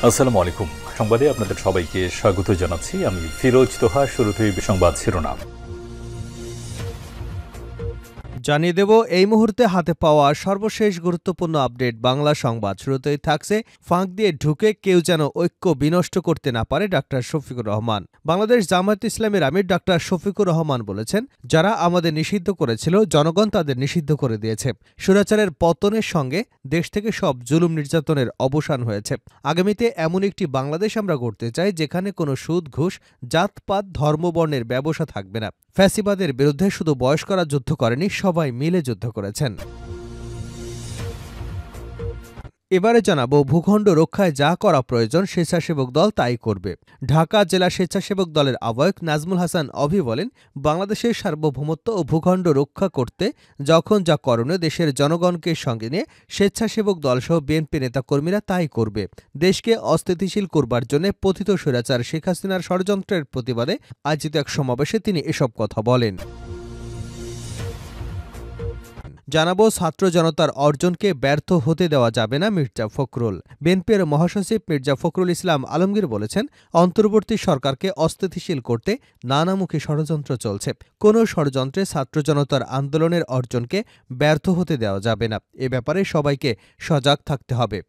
আসসালামু আলাইকুম। সংবাদে আপনাদের সবাইকে স্বাগত জানাচ্ছি। আমি ফিরোজ তোহা। শুরুতেই সংবাদ শিরোনাম জানিয়ে দেব এই মুহূর্তে হাতে পাওয়া সর্বশেষ গুরুত্বপূর্ণ আপডেট বাংলা সংবাদ। শুরুতেই থাকছে ফাঁক দিয়ে ঢুকে কেউ যেন ঐক্য বিনষ্ট করতে না পারে ডাক্তার শফিকুর রহমান। বাংলাদেশ জামায়াত ইসলামীর আমির ডাক্তার শফিকুর রহমান বলেছেন, যারা আমাদের নিষিদ্ধ করেছিল জনগণ তাদের নিষিদ্ধ করে দিয়েছে। স্বৈরাচারের পতনের সঙ্গে দেশ থেকে সব জুলুম নির্যাতনের অবসান হয়েছে। আগামীতে এমন একটি বাংলাদেশ আমরা গড়তে চাই যেখানে কোনো সুদ ঘুষ জাতপাত ধর্মবর্ণের ব্যবসা থাকবে না। ফ্যাসিবাদের বিরুদ্ধে শুধু বয়স্করা যুদ্ধ করেনি, সবাই মিলে যুদ্ধ করেছেন। এবারে জানাবো ভূখণ্ড রক্ষায় যা করা প্রয়োজন স্বেচ্ছাসেবক দল তাই করবে। ঢাকা জেলা স্বেচ্ছাসেবক দলের আহ্বায়ক নাজমুল হাসান অভি বলেন, বাংলাদেশের সার্বভৌমত্ব ও ভূখণ্ড রক্ষা করতে যখন যা করণীয় দেশের জনগণকে সঙ্গে নিয়ে স্বেচ্ছাসেবক দলসহ বিএনপি নেতাকর্মীরা তাই করবে। দেশকে অস্থিতিশীল করবার জন্য পতিত স্বৈরাচার শেখ হাসিনার ষড়যন্ত্রের প্রতিবাদে আয়োজিত এক সমাবেশে তিনি এসব কথা বলেন। জানাবো ছাত্র জনতার অর্জনকে ব্যর্থ হতে দেওয়া যাবে না মির্জা ফখরুল। বিএনপির মহাসচিব মির্জা ফখরুল ইসলাম আলমগীর বলেছেন, অন্তর্বর্তী সরকারকে অস্থিতিশীল করতে নানামুখী ষড়যন্ত্র চলছে। কোনো ষড়যন্ত্রে ছাত্র জনতার আন্দোলনের অর্জনকে ব্যর্থ হতে দেওয়া যাবে না। এ ব্যাপারে সবাইকে সজাগ থাকতে হবে।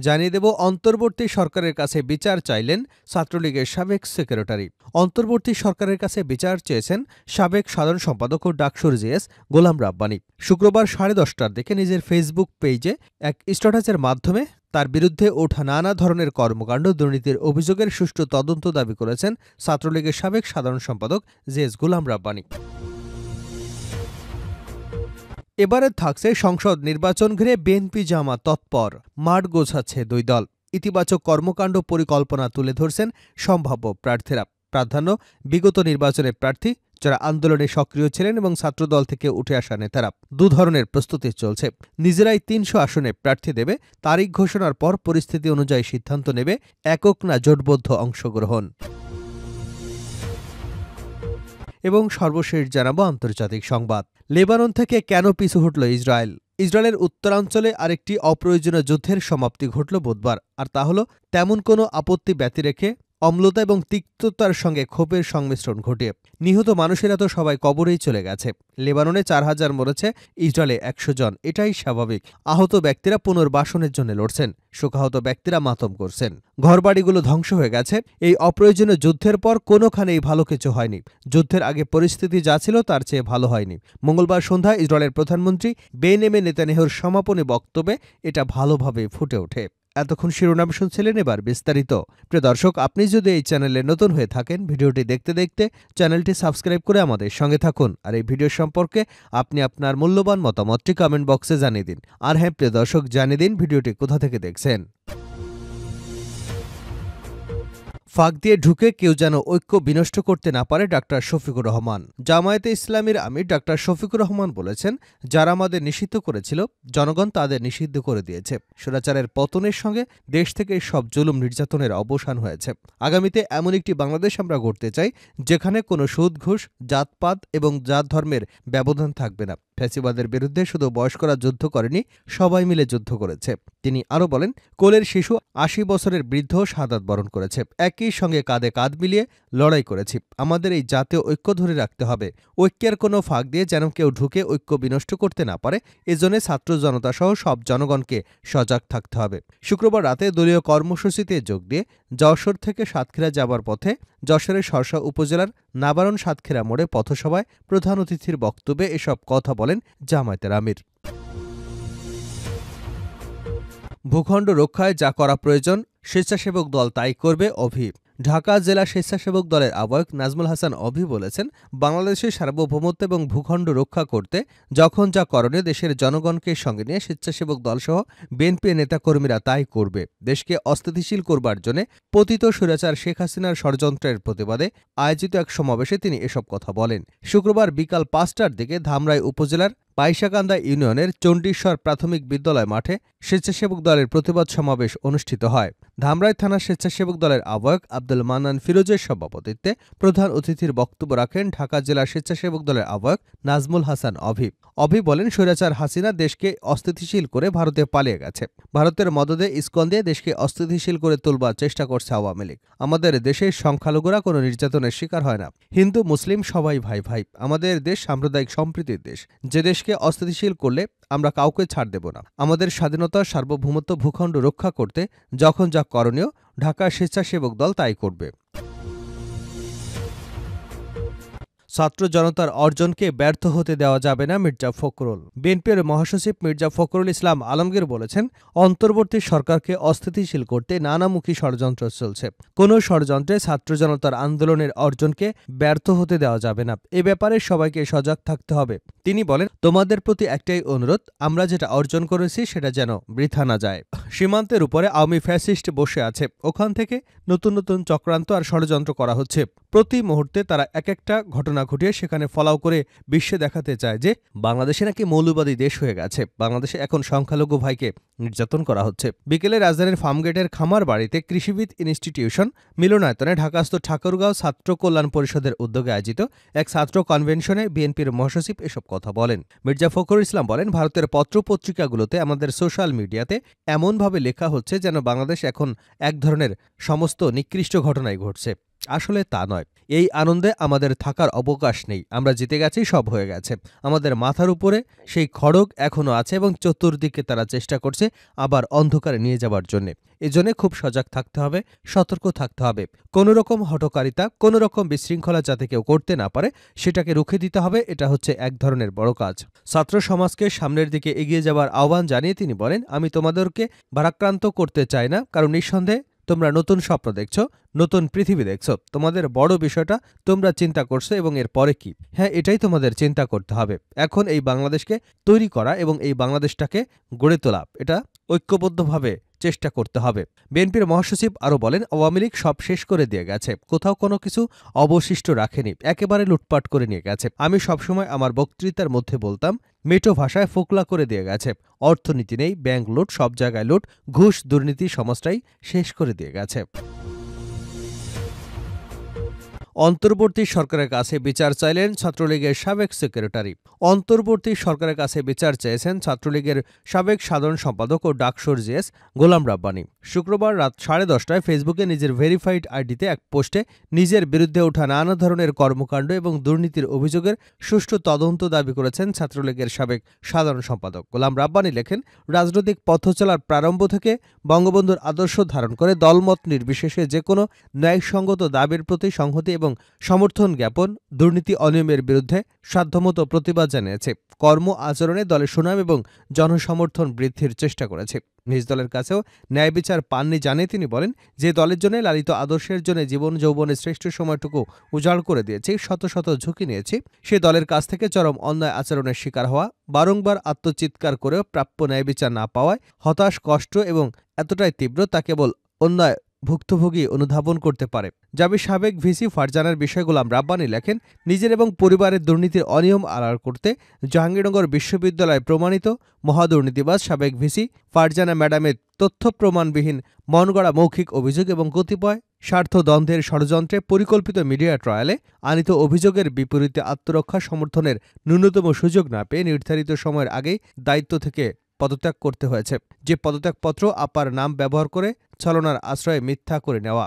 জানিয়ে দেব অন্তর্বর্তী সরকারের কাছে বিচার চাইলেন ছাত্রলীগের সাবেক সেক্রেটারি। অন্তর্বর্তী সরকারের কাছে বিচার চেয়েছেন সাবেক সাধারণ সম্পাদক ও ডাকসুর জিএস গোলাম রাব্বানী। শুক্রবার 10:30টার দিকে নিজের ফেসবুক পেজে এক স্ট্যাটাসের মাধ্যমে তার বিরুদ্ধে ওঠা নানা ধরনের কর্মকাণ্ড দুর্নীতির অভিযোগের সুষ্ঠু তদন্ত দাবি করেছেন ছাত্রলীগের সাবেক সাধারণ সম্পাদক জিএস গোলাম রাব্বানী। এবারে থাকছে সংসদ নির্বাচন ঘিরে বিএনপি জামাত তৎপর, মাঠ গোছাচ্ছে দুই দল। ইতিবাচক কর্মকাণ্ড পরিকল্পনা তুলে ধরছেন সম্ভাব্য প্রার্থীরা। প্রাধান্য বিগত নির্বাচনের প্রার্থী যারা আন্দোলনে সক্রিয় ছিলেন এবং ছাত্রদল থেকে উঠে আসা নেতারা। দু ধরনের প্রস্তুতি চলছে। নিজেরাই ৩০০ আসনে প্রার্থী দেবে, তারিখ ঘোষণার পর পরিস্থিতি অনুযায়ী সিদ্ধান্ত নেবে একক না জোটবদ্ধ অংশগ্রহণ। এবং সর্বশেষ জানাবো আন্তর্জাতিক সংবাদ। লেবানন থেকে কেন পিছু হটল ইসরায়েল? ইসরায়েলের উত্তরাঞ্চলে আরেকটি অপ্রয়োজনীয় যুদ্ধের সমাপ্তি ঘটল বুধবার। আর তা হল তেমন কোনো আপত্তি ব্যতি রেখে অম্লতা এবং তিক্ততার সঙ্গে ক্ষোভের সংমিশ্রণ ঘটিয়ে নিহত মানুষেরা তো সবাই কবরেই চলে গেছে। লেবাননে ৪,০০০ মরেছে, ইসরায়েলে ১০০ জন। এটাই স্বাভাবিক। আহত ব্যক্তিরা পুনর্বাসনের জন্য লড়ছেন, শোকাহত ব্যক্তিরা মাতম করছেন। ঘরবাড়িগুলো ধ্বংস হয়ে গেছে। এই অপ্রয়োজনীয় যুদ্ধের পর কোনোখানেই ভালো কিছু হয়নি। যুদ্ধের আগে পরিস্থিতি যা ছিল তার চেয়ে ভালো হয়নি। মঙ্গলবার সন্ধ্যায় ইসরায়েলের প্রধানমন্ত্রী বেনিয়ামিন নেতানিয়াহুর সমাপনী বক্তব্যে এটা ভালোভাবে ফুটে ওঠে। এতক্ষণ শিরোনাম শুনছিলেন, এবার বিস্তারিত। প্রিয় দর্শক, আপনি যদি এই চ্যানেলে নতুন হয়ে থাকেন, ভিডিওটি দেখতে দেখতে চ্যানেলটি সাবস্ক্রাইব করে আমাদের সঙ্গে থাকুন। আর এই ভিডিও সম্পর্কে আপনি আপনার মূল্যবান মতামতটি কমেন্ট বক্সে জানিয়ে দিন। আর হ্যাঁ প্রিয় দর্শক, জানিয়ে দিন ভিডিওটি কোথা থেকে দেখছেন। ফাঁক দিয়ে ঢুকে কেউ যেন ঐক্য বিনষ্ট করতে না পারে ডাক্তার শফিকুর রহমান। জামায়াতে ইসলামীর আমির ডাক্তার শফিকুর রহমান বলেছেন, যারা আমাদের নিষিদ্ধ করেছিল জনগণ তাদের নিষিদ্ধ করে দিয়েছে। স্বৈরাচারের পতনের সঙ্গে দেশ থেকে সব জুলুম নির্যাতনের অবসান হয়েছে। আগামীতে এমন একটি বাংলাদেশ আমরা গড়তে চাই যেখানে কোনো সুদ ঘুষ জাতপাত এবং জাত ধর্মের ব্যবধান থাকবে না। ফ্যাসিবাদের বিরুদ্ধে শুধু বয়স্করা যুদ্ধ করেনি, সবাই মিলে যুদ্ধ করেছে। তিনি আরও বলেন, কোলের শিশু ৮০ বছরের বৃদ্ধ শাহাদাত বরণ করেছে। একই সঙ্গে কাঁধে কাঁধ মিলিয়ে লড়াই করেছি। আমাদের এই জাতীয় ঐক্য ধরে রাখতে হবে। ঐক্যের কোনো ফাঁক দিয়ে যেন কেউ ঢুকে ঐক্য বিনষ্ট করতে না পারে, এজন্য ছাত্র জনতা সহ সব জনগণকে সজাগ থাকতে হবে। শুক্রবার রাতে দলীয় কর্মসূচিতে যোগ দিয়ে যশোর থেকে সাতক্ষীরা যাবার পথে যশোরের শর্ষা উপজেলার নাবারণ সাতক্ষীরা মোড়ে পথসভায় প্রধান অতিথির বক্তব্যে এসব কথা বলেন জামায়াতের আমির। ভূখণ্ড রক্ষায় যা করা প্রয়োজন স্বেচ্ছাসেবক দল তাই করবে অভি। ঢাকা জেলা স্বেচ্ছাসেবক দলের আহ্বায়ক নাজমুল হাসান অভি বলেছেন, বাংলাদেশের সার্বভৌমত্ব এবং ভূখণ্ড রক্ষা করতে যখন যা করণীয় দেশের জনগণকে সঙ্গে নিয়ে স্বেচ্ছাসেবক দলসহ বিএনপি নেতাকর্মীরা তাই করবে। দেশকে অস্থিতিশীল করবার জন্য পতিত স্বৈরাচার শেখ হাসিনার ষড়যন্ত্রের প্রতিবাদে আয়োজিত এক সমাবেশে তিনি এসব কথা বলেন। শুক্রবার বিকাল ৫টার দিকে ধামরাই উপজেলার পাইসাকান্দা ইউনিয়নের চণ্ডীশ্বর প্রাথমিক বিদ্যালয় মাঠে স্বেচ্ছাসেবক দলের প্রতিবাদ সমাবেশ অনুষ্ঠিত হয়। ধামরাই থানা স্বেচ্ছাসেবক দলের আহ্বায়ক আব্দুল মান্নান ফিরোজের সভাপতিত্বে প্রধান অতিথির বক্তব্য রাখেন ঢাকা জেলা স্বেচ্ছাসেবক দলের আহ্বায়ক নাজমুল হাসান অভি বলেন, স্বৈরাচার হাসিনা দেশকে অস্থিতিশীল করে ভারতে পালিয়ে গেছে। ভারতের মদদে ইসকন দিয়ে দেশকে অস্থিতিশীল করে তুলবার চেষ্টা করছে আওয়ামী লীগ। আমাদের দেশের সংখ্যালঘুরা কোনো নির্যাতনের শিকার হয় না। হিন্দু মুসলিম সবাই ভাই ভাই। আমাদের দেশ সাম্প্রদায়িক সম্প্রীতির দেশ। যে দেশকে অস্থিতিশীল করলে আমরা কাউকে ছাড় দেব না। আমাদের স্বাধীনতা, সার্বভৌমত্ব, ভূখণ্ড রক্ষা করতে যখন যা করণীয় ঢাকা স্বেচ্ছাসেবক দল তাই করবে। ছাত্র জনতার অর্জনকে ব্যর্থ হতে দেওয়া যাবে না মির্জা ফখরুল। বিএনপির মহাসচিব মির্জা ফখরুল ইসলাম আলমগীর বলেছেন, অন্তর্বর্তী সরকারকে অস্থিতিশীল করতে নানামুখী ষড়যন্ত্র চলছে। কোনো ষড়যন্ত্রে ছাত্র জনতার আন্দোলনের অর্জনকে ব্যর্থ হতে দেওয়া যাবে না। এ ব্যাপারে সবাইকে সজাগ থাকতে হবে। তিনি বলেন, তোমাদের প্রতি একটাই অনুরোধ, আমরা যেটা অর্জন করেছি সেটা যেন বৃথা না যায়। সীমান্তের উপরে আওয়ামী ফ্যাসিস্ট বসে আছে। ওখান থেকে নতুন নতুন চক্রান্ত আর ষড়যন্ত্র করা হচ্ছে। প্রতি মুহূর্তে তারা এক একটা ঘটনা ঘটিয়ে সেখানে ফলাও করে বিশ্বে দেখাতে চায় যে বাংলাদেশে নাকি মৌলবাদী দেশ হয়ে গেছে। বাংলাদেশে এখন সংখ্যালঘু ভাইকে নির্যাতন করা হচ্ছে। বিকেলে রাজধানীর ফার্মগেটের খামার বাড়িতে কৃষিবিদ ইনস্টিটিউশন মিলনায়তনে ঢাকাস্থ ঠাকুরগাঁও ছাত্র কল্যাণ পরিষদের উদ্যোগে আয়োজিত এক ছাত্র কনভেনশনে বিএনপির মহাসচিব এসব কথা বলেন। মির্জা ফখরুল ইসলাম বলেন, ভারতের পত্রপত্রিকাগুলোতে, আমাদের সোশ্যাল মিডিয়াতে এমনভাবে লেখা হচ্ছে যেন বাংলাদেশ এখন এক ধরনের সমস্ত নিকৃষ্ট ঘটনাই ঘটছে। আসলে তা নয়। এই আনন্দে আমাদের থাকার অবকাশ নেই। আমরা জিতে গেছি, সব হয়ে গেছে। আমাদের মাথার উপরে সেই খড়গ এখনও আছে এবং চতুর্দিকে তারা চেষ্টা করছে আবার অন্ধকারে নিয়ে যাবার জন্য। এজন্য খুব সজাগ থাকতে হবে, সতর্ক থাকতে হবে। কোনো রকম হঠকারিতা, কোনো রকম বিশৃঙ্খলা যাতে কেউ করতে না পারে সেটাকে রুখে দিতে হবে। এটা হচ্ছে এক ধরনের বড় কাজ। ছাত্র সমাজকে সামনের দিকে এগিয়ে যাবার আহ্বান জানিয়ে তিনি বলেন, আমি তোমাদেরকে ভারাক্রান্ত করতে চাই না, কারণ নিঃসন্দেহে তোমরা নতুন স্বপ্ন দেখছো, নতুন পৃথিবী দেখছো। তোমাদের বড় বিষয়টা তোমরা চিন্তা করছো এবং এর পরে কি। হ্যাঁ, এটাই তোমাদের চিন্তা করতে হবে। এখন এই বাংলাদেশকে তৈরি করা এবং এই বাংলাদেশটাকে গড়ে তোলা, এটা ঐক্যবদ্ধভাবে চেষ্টা করতে হবে। বিএনপির মহাসচিব আরও বলেন, আওয়ামী লীগ সব শেষ করে দিয়ে গেছে, কোথাও কোনো কিছু অবশিষ্ট রাখেনি, একেবারে লুটপাট করে নিয়ে গেছে। আমি সবসময় আমার বক্তৃতার মধ্যে বলতাম, মেটো ভাষায় ফোকলা করে দিয়ে গেছে। অর্থনীতি নেই, ব্যাংক লুট, সব জায়গায় লুট, ঘুষ, দুর্নীতি সমাজটাই শেষ করে দিয়ে গেছে। অন্তর্বর্তী সরকারের কাছে বিচার চাইলেন ছাত্রলীগের সাবেক সেক্রেটারি। অন্তর্বর্তী সরকারের কাছে বিচার চেয়েছেন ছাত্রলীগের সাবেক সাধারণ সম্পাদক ও ডাকসুর জিএস গোলাম রাব্বানী। শুক্রবার রাত 10:30টায় ফেসবুকে নিজের ভেরিফাইড আইডিতে এক পোস্টে নিজের বিরুদ্ধে ওঠা নানা ধরনের কর্মকাণ্ড এবং দুর্নীতির অভিযোগের সুষ্ঠু তদন্ত দাবি করেছেন ছাত্রলীগের সাবেক সাধারণ সম্পাদক গোলাম রাব্বানী। লেখেন, রাজনৈতিক পথ চলার প্রারম্ভ থেকে বঙ্গবন্ধুর আদর্শ ধারণ করে দলমত নির্বিশেষে যে কোনো ন্যায়সঙ্গত দাবির প্রতি সংহতি এবং সমর্থন জ্ঞাপন, দুর্নীতি অনিয়মের বিরুদ্ধে সাধ্যমতো প্রতিবাদ জানিয়েছে। কর্ম আচরণে দলের সুনাম এবং জনসমর্থন বৃদ্ধির চেষ্টা করেছে। নিজ দলের কাছেও ন্যায় বিচার পাননি জানিয়ে তিনি বলেন, যে দলের জন্য লালিত আদর্শের জন্য জীবন যৌবনের শ্রেষ্ঠ সময়টুকু উজাড় করে দিয়েছি, শত শত ঝুঁকি নিয়েছি, সে দলের কাছ থেকে চরম অন্যায় আচরণের শিকার হওয়া, বারংবার আত্মচিৎকার করেও প্রাপ্য ন্যায় বিচার না পাওয়ায় হতাশ, কষ্ট এবং এতটাই তীব্র তা কেবল অন্যায় ভুক্তভোগী অনুধাবন করতে পারে। জাবির সাবেক ভিসি ফারজানার বিষয়ে গোলাম রাব্বানী লেখেন, নিজের এবং পরিবারের দুর্নীতির অনিয়ম আড়াল করতে জাহাঙ্গীরনগর বিশ্ববিদ্যালয়ে প্রমাণিত মহাদুর্নীতিবাজ সাবেক ভিসি ফারজানা ম্যাডামের তথ্য প্রমাণবিহীন মনগড়া মৌখিক অভিযোগ এবং কতিপয় স্বার্থদ্বন্দ্বের ষড়যন্ত্রে পরিকল্পিত মিডিয়া ট্রায়ালে আনিত অভিযোগের বিপরীতে আত্মরক্ষা সমর্থনের ন্যূনতম সুযোগ না পেয়ে নির্ধারিত সময়ের আগেই দায়িত্ব থেকে পদত্যাগ করতে হয়েছে। যে পদত্যাগপত্র আপার নাম ব্যবহার করে ছলনার আশ্রয়ে মিথ্যা করে নেওয়া।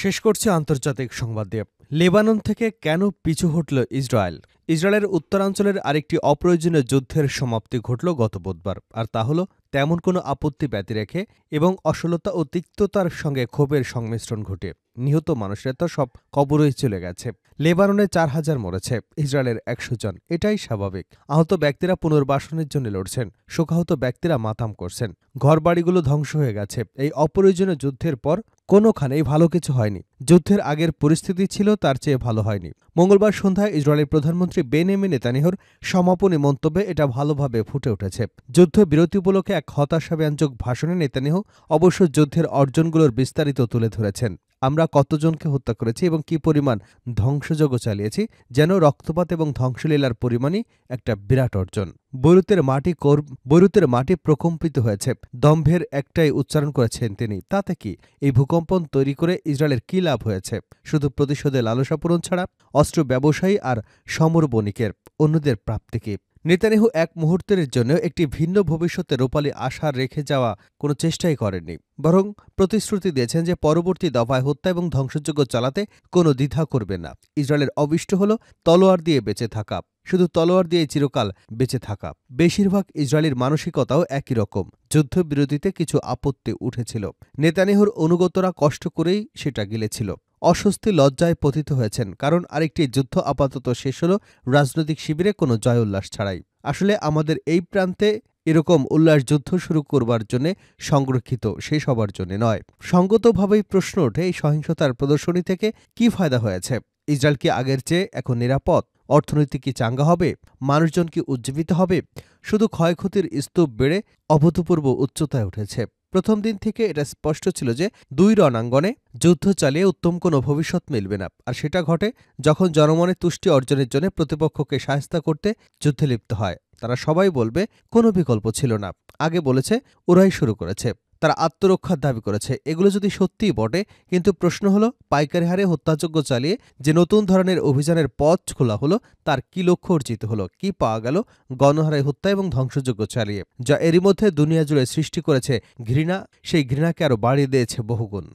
শেষ করছে আন্তর্জাতিক সংবাদ দিয়ে। লেবানন থেকে কেন পিছু হটল ইসরায়েল? ইসরায়েলের উত্তরাঞ্চলের আরেকটি অপ্রয়োজনীয় যুদ্ধের সমাপ্তি ঘটল গত বুধবার, আর তা হল তেমন কোনো আপত্তি ব্যতি রেখে এবং অসলতা ও তিক্ততার সঙ্গে ক্ষোভের সংমিশ্রণ ঘটে নিহত মানুষের তো সব কবরই চলে গেছে। লেবাননে 4000 মরেছে, ইসরায়েলের 100 জন। এটাই স্বাভাবিক। আহত ব্যক্তিরা পুনর্বাসনের জন্য লড়ছেন, শোকাহত ব্যক্তিরা মাতাম করছেন, ঘরবাড়িগুলো ধ্বংস হয়ে গেছে। এই অপ্রয়োজনীয় যুদ্ধের পর কোনোখানেই ভালো কিছু হয়নি। যুদ্ধের আগের পরিস্থিতি ছিল তার চেয়ে ভালো হয়নি। মঙ্গলবার সন্ধ্যায় ইসরায়েলের প্রধানমন্ত্রী বেনিয়ামিন নেতানিয়াহুর সমাপনী মন্তব্যে এটা ভালোভাবে ফুটে উঠেছে। যুদ্ধবিরতি উপলক্ষে এক হতাশাব্যঞ্জক ভাষণে নেতানিয়াহু অবশ্য যুদ্ধের অর্জনগুলোর বিস্তারিত তুলে ধরেছেন। আমরা কতজনকে হত্যা করেছি এবং কি পরিমাণ ধ্বংসযজ্ঞ চালিয়েছি, যেন রক্তপাত এবং ধ্বংসলীলার পরিমাণই একটা বিরাট অর্জন। বৈরুতের মাটি প্রকম্পিত হয়েছে। দম্ভের একটাই উচ্চারণ করেছেন তিনি। তাতে কি এই ভূকম্পন তৈরি করে ইসরায়েলের কি লাভ হয়েছে? শুধু প্রতিশোধে লালসা পূরণ ছাড়া অস্ত্র ব্যবসায়ী আর সমর বণিকের অন্যদের প্রাপ্তি কি? নেতানিয়াহু এক মুহূর্তের জন্য একটি ভিন্ন ভবিষ্যতে রূপালী আশা রেখে যাওয়া কোনো চেষ্টাই করেননি, বরং প্রতিশ্রুতি দিয়েছেন যে পরবর্তী দফায় হত্যা এবং ধ্বংসযজ্ঞ চালাতে কোনো দ্বিধা করবে না। ইসরায়েলের অভিষ্ট হল তলোয়ার দিয়ে বেঁচে থাকা, শুধু তলোয়ার দিয়ে চিরকাল বেঁচে থাকা। বেশিরভাগ ইসরায়েলির মানসিকতাও একই রকম। যুদ্ধবিরতিতে কিছু আপত্তি উঠেছিল, নেতানিয়াহুর অনুগতরা কষ্ট করেই সেটা গিলেছিল। অস্বস্তি লজ্জায় পতিত হয়েছেন, কারণ আরেকটি যুদ্ধ আপাতত শেষ হল রাজনৈতিক শিবিরে কোনো জয় উল্লাস ছাড়াই। আসলে আমাদের এই প্রান্তে এরকম উল্লাস যুদ্ধ শুরু করবার জন্য সংরক্ষিত, শেষ হবার জন্য নয়। সঙ্গতভাবেই প্রশ্ন ওঠে, এই সহিংসতার প্রদর্শনী থেকে কি ফায়দা হয়েছে? ইসরায়েল কি আগের চেয়ে এখন নিরাপদ? অর্থনীতি কি চাঙ্গা হবে? মানুষজন কি উজ্জীবিত হবে? শুধু ক্ষয়ক্ষতির স্তূপ বেড়ে অভূতপূর্ব উচ্চতায় উঠেছে। প্রথম দিন থেকে এটা স্পষ্ট ছিল যে দুই রণাঙ্গনে যুদ্ধ চালিয়ে উত্তম কোনো ভবিষ্যৎ মিলবে না। আর সেটা ঘটে যখন জনমনের তুষ্টি অর্জনের জন্য প্রতিপক্ষকে শায়েস্তা করতে যুদ্ধে লিপ্ত হয়। তারা সবাই বলবে কোনো বিকল্প ছিল না, আগে বলেছে, ওরাই শুরু করেছে, তারা আত্মরক্ষার দাবি করেছে। এগুলো যদি সত্যিই বটে, কিন্তু প্রশ্ন হলো পাইকারি হারে হত্যাযজ্ঞ চালিয়ে যে নতুন ধরনের অভিযানের পথ খোলা হলো, তার কি লক্ষ্য অর্জিত হলো? কি পাওয়া গেল গণহারে হত্যা এবং ধ্বংসযজ্ঞ চালিয়ে, যা এরই মধ্যে দুনিয়া জুড়ে সৃষ্টি করেছে ঘৃণা? সেই ঘৃণাকে আরও বাড়িয়ে দিয়েছে বহুগুণ।